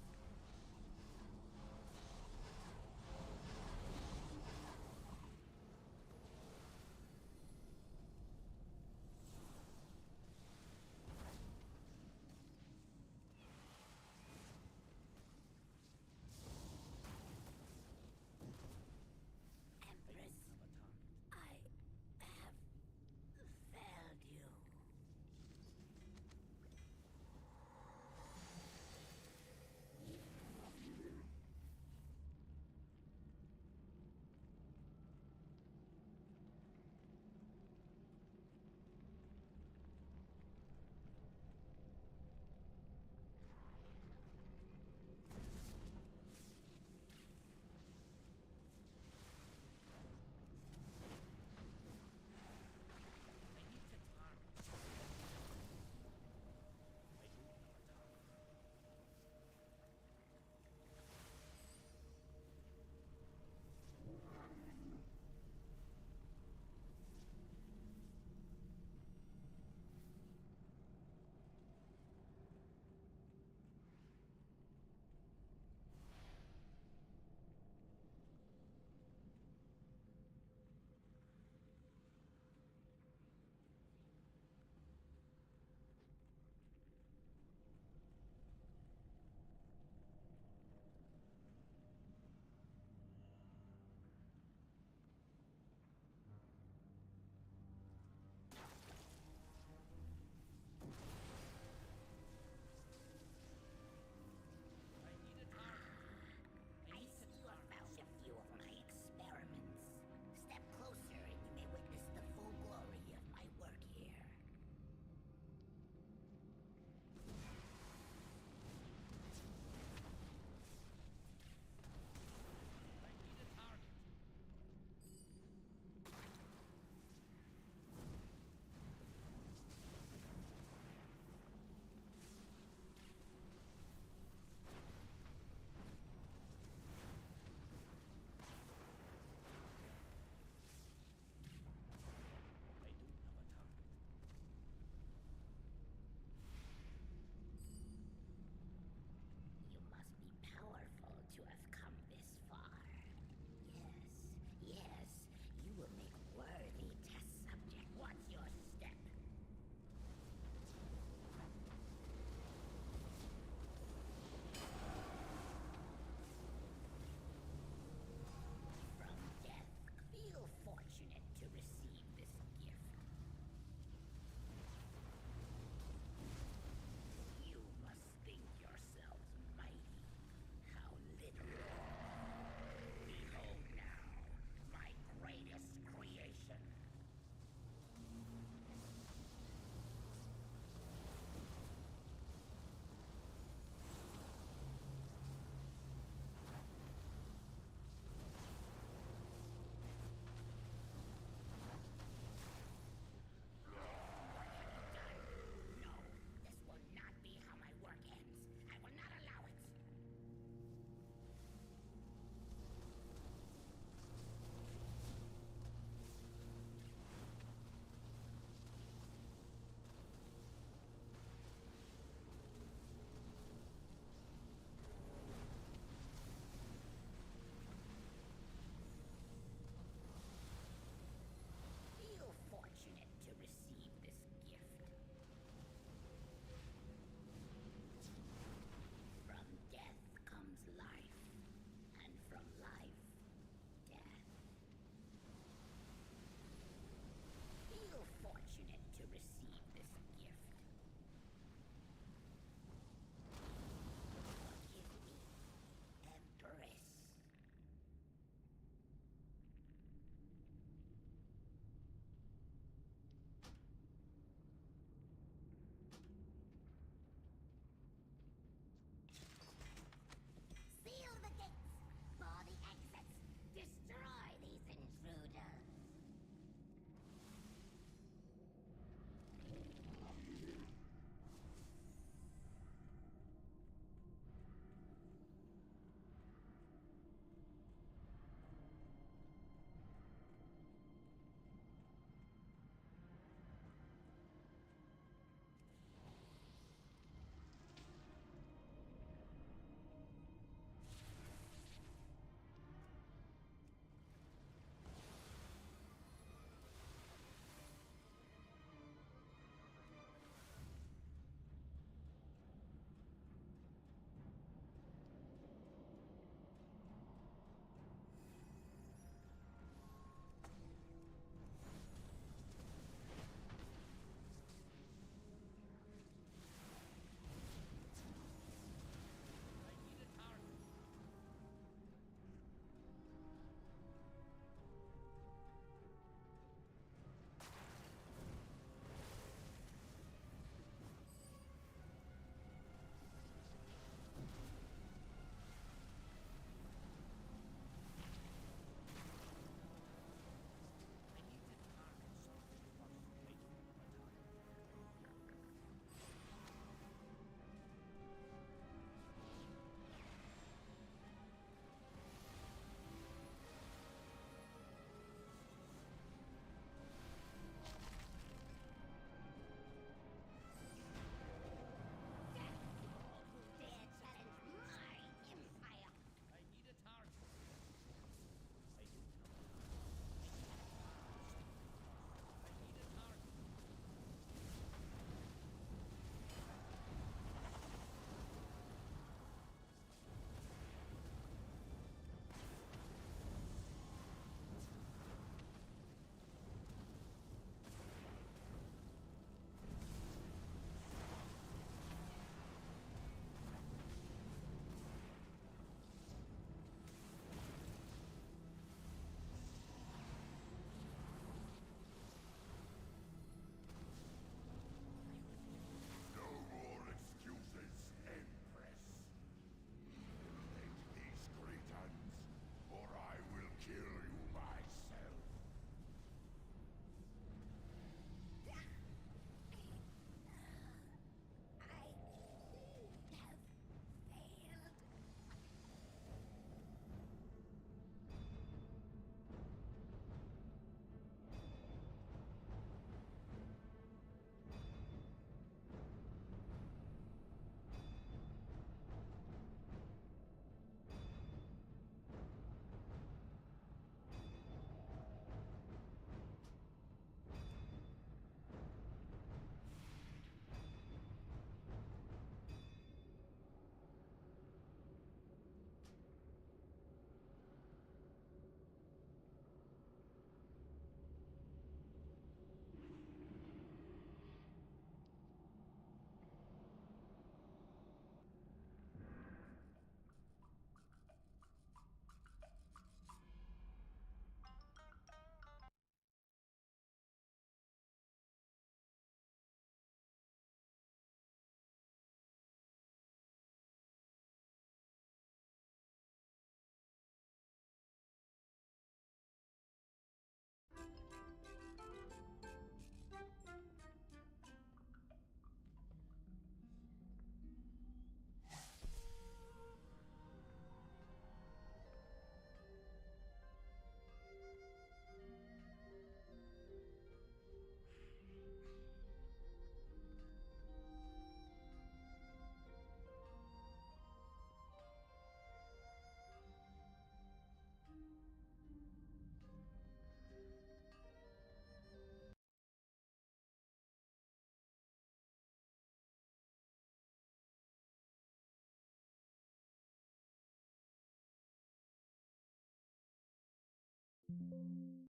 Alright.